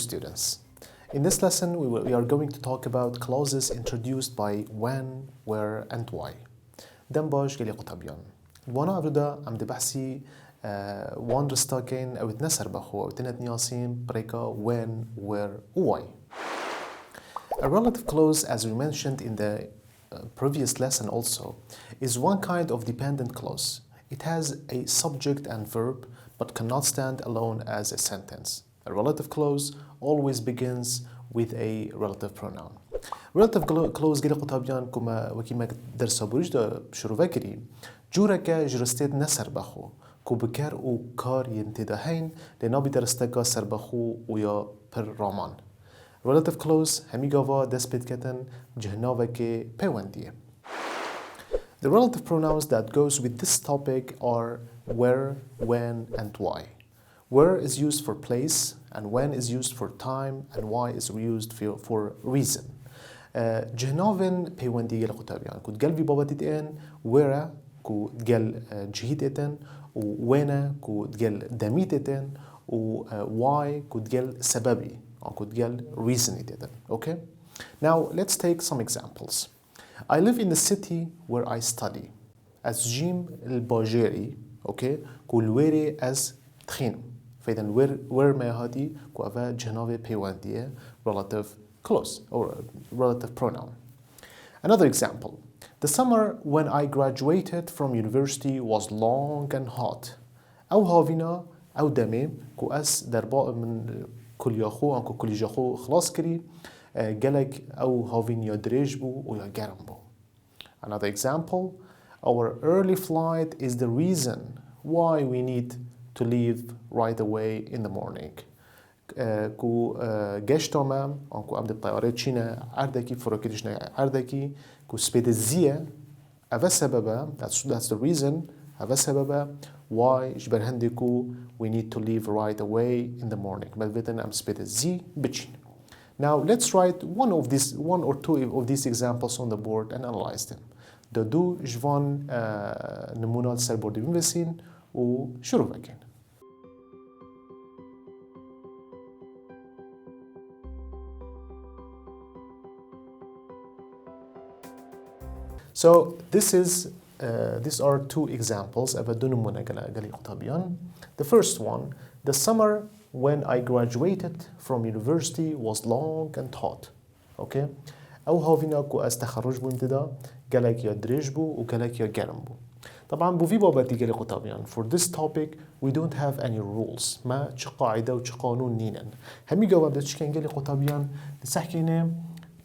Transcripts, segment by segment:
students. In this lesson, we are going to talk about clauses introduced by when, where, and why. دم باش قلي قطبيان. وانا أبدا عم دبحثي وان رستاكين أو تنسر بخو أو تنت نياسين بريكا when, where, why. A relative clause, as we mentioned in the previous lesson also, is one kind of dependent clause. It has a subject and verb, but cannot stand alone as a sentence. A relative clause always begins with a relative pronoun. Relative clause قلي قطابيان كما وكيما درس بوريش دا شروع فكري جوركا جرستيد نسر بخو كو بكر و كار ينتدهين لنابي درستكا سر بخو ويا پر رامان. Relative clause همي غاوا دست بيت كتن جهناوكي پیوندیه. The relative pronouns that goes with this topic are where, when, and why. Where is used for place, and when is used for time, and why is used for reason. جهناوين پیوندیه لقطابيان كود قلبي بابتت ان where كو تقل جهيتتن و when كو تقل دميتتن و why كو تقل سببي أو كو تقل reasonitتن. Okay? Now let's take some examples. I live in the city where I study. As جيم الباجيري okay كو الويري as تخين. فإذا where ما هادي كو أفا جهناوي پیوندیه relative clause or relative pronoun. Another example. The summer when I graduated from university was long and hot. أو هاوينا أو دمي كو أس درباء من كل ياخو أنكو كل جاخو خلاص كري جلك أو هاوين يا دريج بو ويا جرم بو. Another example. Our early flight is the reason why we need to leave right away in the morning. كو جيش تمام أنكو عبد الطيارة تشينا عردكي فروكيتشنا عردكي كو سبيد الزية أفا سببا that's the reason أفا سببا why إجبر هندكو we need to leave right away in the morning بلفتن أم سبيد الزي بتشين. Now let's write one or two of these examples on the board and analyze them. دو جوان نمونات سربردي بنفسين و شروع بكين. So these are two examples of the first one, the summer when I graduated from university was long and hot. Okay? أو هاوينا كو استخرج بو امتدا قالك يا دريج بو وقالك يا جرم بو. طبعا بو في بابتي قالي قطابيان for this topic we don't have any rules ما تش قاعدة وتش قانون نينن. همي جواب ده تش كان قالي قطابيان نسحكينا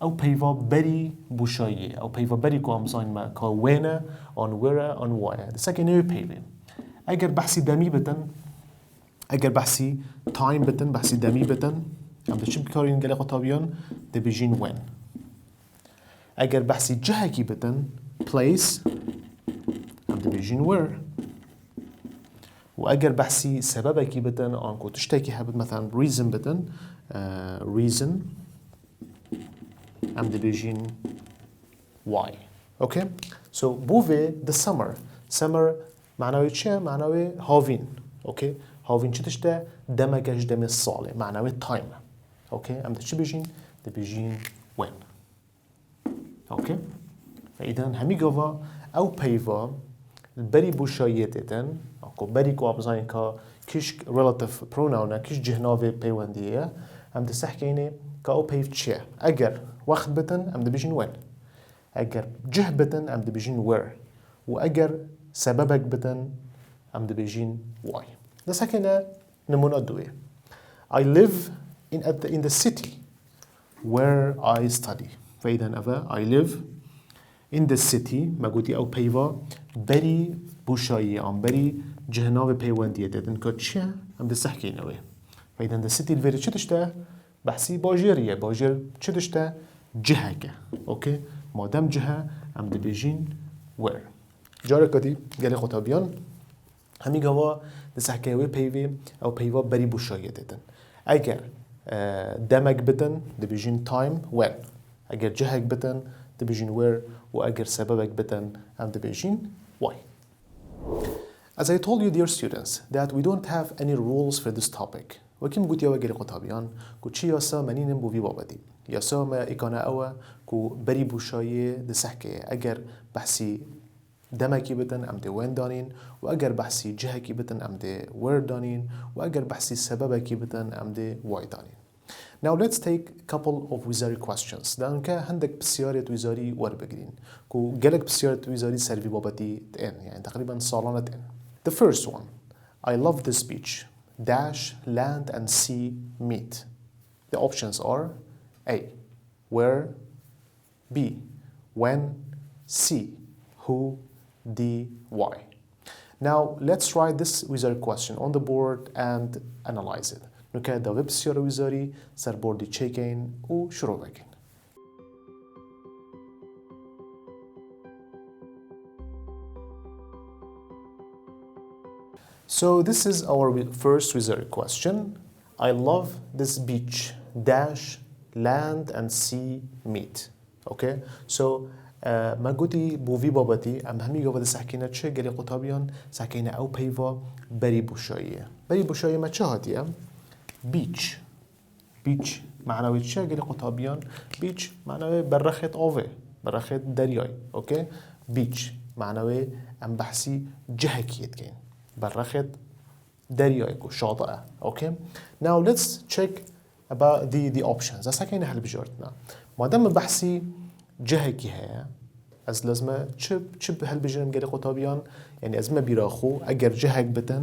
أو بيفا بري بوشاية أو بيفا بري كو أمزين ما كوينة on where on why. The second year بيفا. أجر بحسي دمي بتن أجر بحسي time بتن بحسي دمي بتن. عم تشوف كارين قال قطابيان ده بيجين when. أجر بحسي جهة كي بتن place عم ده بيجين where. وأجر بحسي سبب كي بتن أنكو تشتكي حبت مثلا reason بتن reason I'm division why. Okay? So بوفي the summer معناوي چه؟ معناوي هاوين. Okay? هاوين چه تشته؟ دمجش دم الصالة معناوي time. Okay? I'm division when. Okay? فإذا همي قوة أو بيفا البري بوشايتتن أكو بري كو أبزاين كا كيش relative pronoun كيش جهناوي بيواندية هم تسحكيني كأو بيف تشي أجر وقت بتن أم دبيجين وين أجر جه بتن أم دبيجين where وأجر سببك بتن أم دبيجين why. ده سكنة نمونا دوية. I live in the city where I study. فإذا أفا I live in the city ما قلتي أو بيفا بري بوشاية أم بري جهناوي بيواندية تتن كتشي أم دسحكينه وين. فإذا the city الفيري شتشته بحسي باجيرية باجير شتشته جهة. أوكي ما دام جهة أم دبيجين where. جارك دي قالي خطابيان همي جوا دسحكيوي بيفي أو بيفا بري بوشاية تتن. أجر دمك بتن دبيجين time when. أجر جهك بتن دبيجين where وأجر سببك بتن أم دبيجين why. As I told you, dear students, that we don't have any rules for this topic. وكيم قلت يا وجري قطابيان كوتشي ياسا منين بوفي بابدي ياسا ما إكانا أوا كو بري بوشاية دسحكي أجر بحسي دمكي بتن أم دي وين دانين وأجر بحسي جهكي بتن أم دي وير دانين وأجر بحسي سببكي بتن أم دي واي دانين. Now let's take a couple of وزاري questions. لأن عندك بسيارة وزاري وربجرين كو جالك بسيارة وزاري سيرفي بابتي إن يعني تقريبا صالونة إن. The first one, I love this beach. Dash, land and sea meet. The options are A, where, B, when, C, who, D, why. Now let's write this wizard question on the board and analyze it. نكا دا بسيارة وزاري سر بوردي تشيكين و شروع بكين. So this is our first wizard question. I love this beach. Dash, land and sea meet. Okay? So ما قلتي بوفي بابتي أم همي قبل سحكينا تشي قالي قطابيان سحكينا أو بيفا بري بوشاية. بري بوشاية ما تشاهدي beach. beach معناوي تشي قالي قطابيان beach معناوي برخت أوفي برخت درياي. أوكي؟ beach معناوي أم بحسي جهكيت كين. برخت درياي كو شاطئة. أوكي؟ Now let's check about the options. هسا كاين حل بجارتنا. ما دام بحسي جهكي هي از لازمه چه هل بجرم قالي قطابيان يعني از ما بيراخو اگر جهك بتن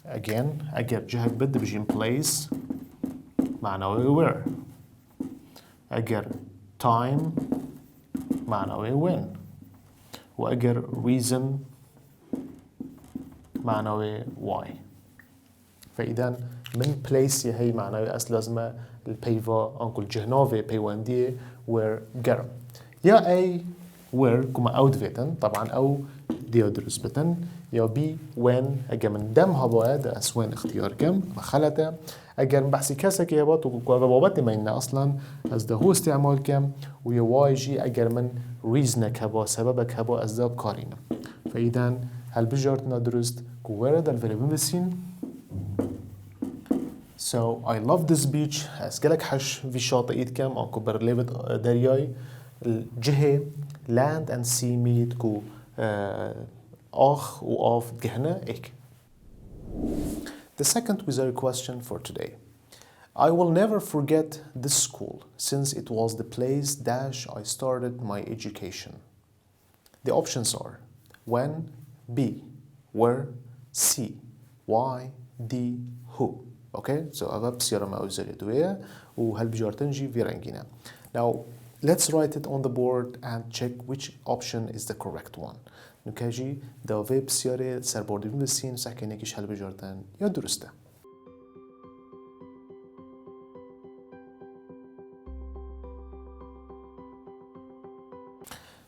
again اگر جهك بد بجين place معناوي where اگر time معناوي when واگر reason معناوي why. فإذا من place هي معناوي از لازمه البيفا انكل جهنوفي بيواندي where جرم يا A where كما أود فيتن طبعا أو ديودرس بتن يا B when أجا من دم هباء ده أسوان اختيار كم بخلته أجا بحسي كاسة كيابات وقابات ما إن أصلا از ده هو استعمال كم ويا واي جي أجا من reasonك هبا سببك هبا از ده بكارينا. فإذا هل بجارتنا درست كويرة ده الفيلم بسين. So I love this beach. أسألك حش في شاطئ كم أو كبر ليفت درياي الجهة land and sea meet كو آخ وآف جهنا إك. The second wizard question for today. I will never forget this school since it was the place dash I started my education. The options are when, B, where, C, why, D, who. Okay, so أبا بسيارة ما أوزاري دوية وهل بجارتنجي في رنجينا. Now let's write it on the board and check which option is the correct one. نكاجي داوي بسيارة سربوردي بنسين سحكينيكيش هل بجارتن يا درسته.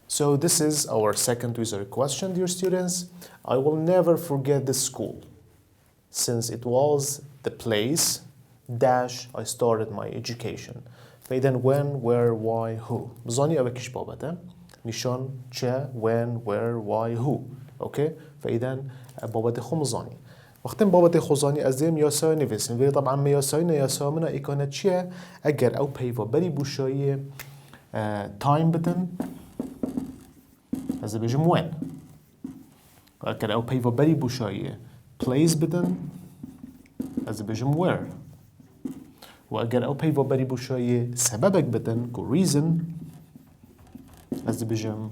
So this is our second wizard question, dear students. I will never forget this school since it was the place dash I started my education. فإذا when, where, why, who. بظني أبكيش بابته نشان چه, when, where, why, who. أوكي. فإذا بابته خمزاني. وقتين بابته خمزاني أزدیم یاسای نویسیم. ولی طبعا میاسای نیاسای منا ایکانه چیه؟ اگر او پیوا بری بوشایی time بتن از بيجم when. اگر او پیوا بری بوشایی place بتن از بيجم where. واگر او پیوا بری بوشایی سببك بتن كو reason از بيجم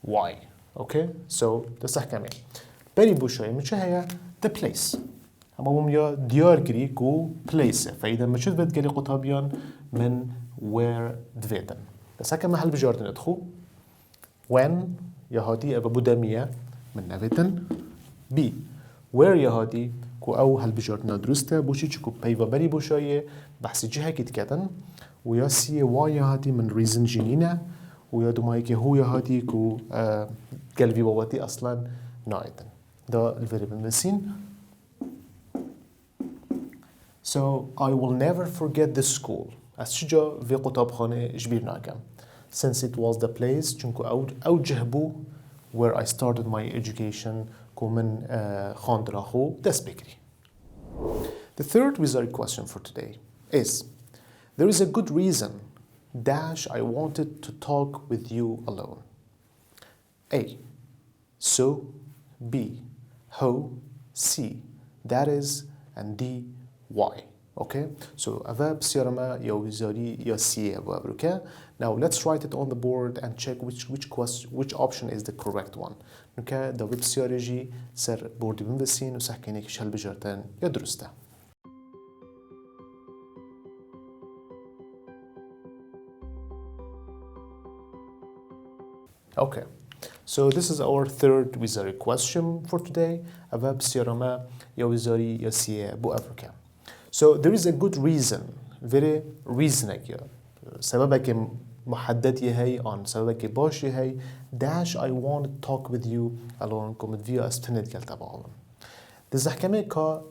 why. Okay, so تصح كمان بری بوشایی مچه هيا the place. اما بوم يا ديار جري كو place. فإذا ما شد بتقلي قطابيان من where دفيتن. تصح كمان هل بجاردن ادخو when يا هادي أبا بودامية من نفتن. B where يا هادي كو أو هل بجاردنا درسته بوشي چكو بيوا بري بوشاية بحثي جهة كتكتن. ويا C why يا هادي من reason جنينة. ويا دوماي كي هو يا هادي كو قلبي باباتي أصلا نايتن. ده الفيرب المسين. So I will never forget this school. أسجا في قطاب خانة جبير ناكم. Since it was the place چونكو أو جهبو where I started my education كو من خاندراخو دست بكري. The third wizard question for today is, there is a good reason dash I wanted to talk with you alone. A. So. B. How. C. That is. And D. Why. Okay, so ava بسيارما يا وزاري يا C أبو أبروكا. Now let's write it on the board and check which option is the correct one. نوكا دا بسياري جي سر بورد بنفسين وسحكينيك شل بجرتان يا درسته. Okay, so this is our third wizard question for today. ava بسيارما يا وزاري يا C أبو أبروكا. So there is a good reason, very reasoning. سببك محدد يهي on سببك باش يهي dash I want to talk with you alone كم فيا استند قلت بعضهم. تزحكمي كا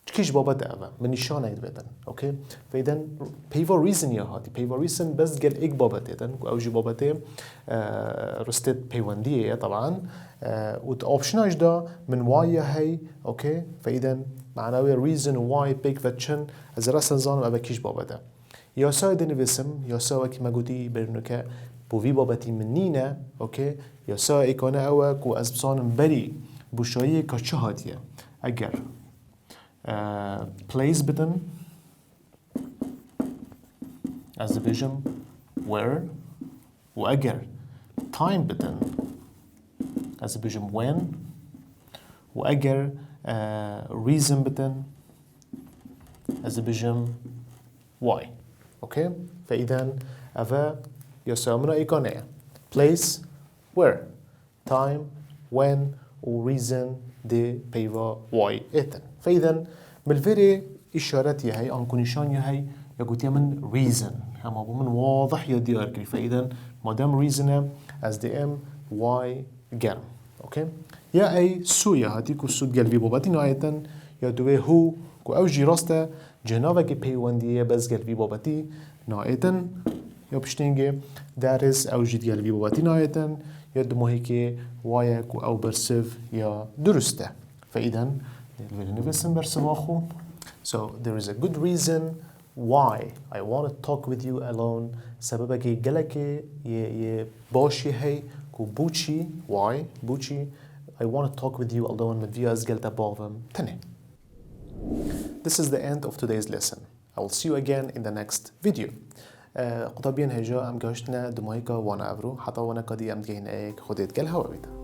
كيش بابا دعوة من نشانه يدبدن، أوكي؟ فإذا paper reason يا هادي paper reason بس قال إيك بابا تيدن أو جي بابا تي رستت بيواندية طبعا وتوبشناش دا من واي هي، أوكي؟ فإذا معناوي reason why big فتشن از رسل زانم أبا كيش بابا دا. يا سايد نفسم يا سا وكي ما قلتي برنوكا بوفي بابتي منينا، أوكي؟ يا سا إيكونا أوك وأزبصان بري بوشاية كشهادية أجر. Place button as a vision where وأجر time button as a vision when وأجر reason button as a vision why. Okay, فإذا أفا يسمونه إيقونية place where time when reason the paper why إتن. فإذا بالفري إشارات يهي أن كونيشان يهي يقول من reason هم من واضح يديار كري. فإذا مادام reason as the m y جرم. أوكي يا أي سويا هاتي كو سود قلبي بابتي نهاية يا دوي هو كو أوجي راسته جنابه كي بيواندية بس قلبي بابتي نهاية يا بشتينجي that is أوجي قلبي بابتي نهاية يا دمو هيكي وايا كو أو برسف يا درسته. فإذا so there is a good reason why I want to talk with you alone. سببك جلك ي باشي هي كو بوشي why بوشي I want to talk with you alone من فياز قلت بعضهم تاني. This is the end of today's lesson. I will see you again in the next video. قطبين هجا أم جاشتنا دمائك وانا أبرو حتى وانا قدي أم جين إيك خديت قل هوا بيتا.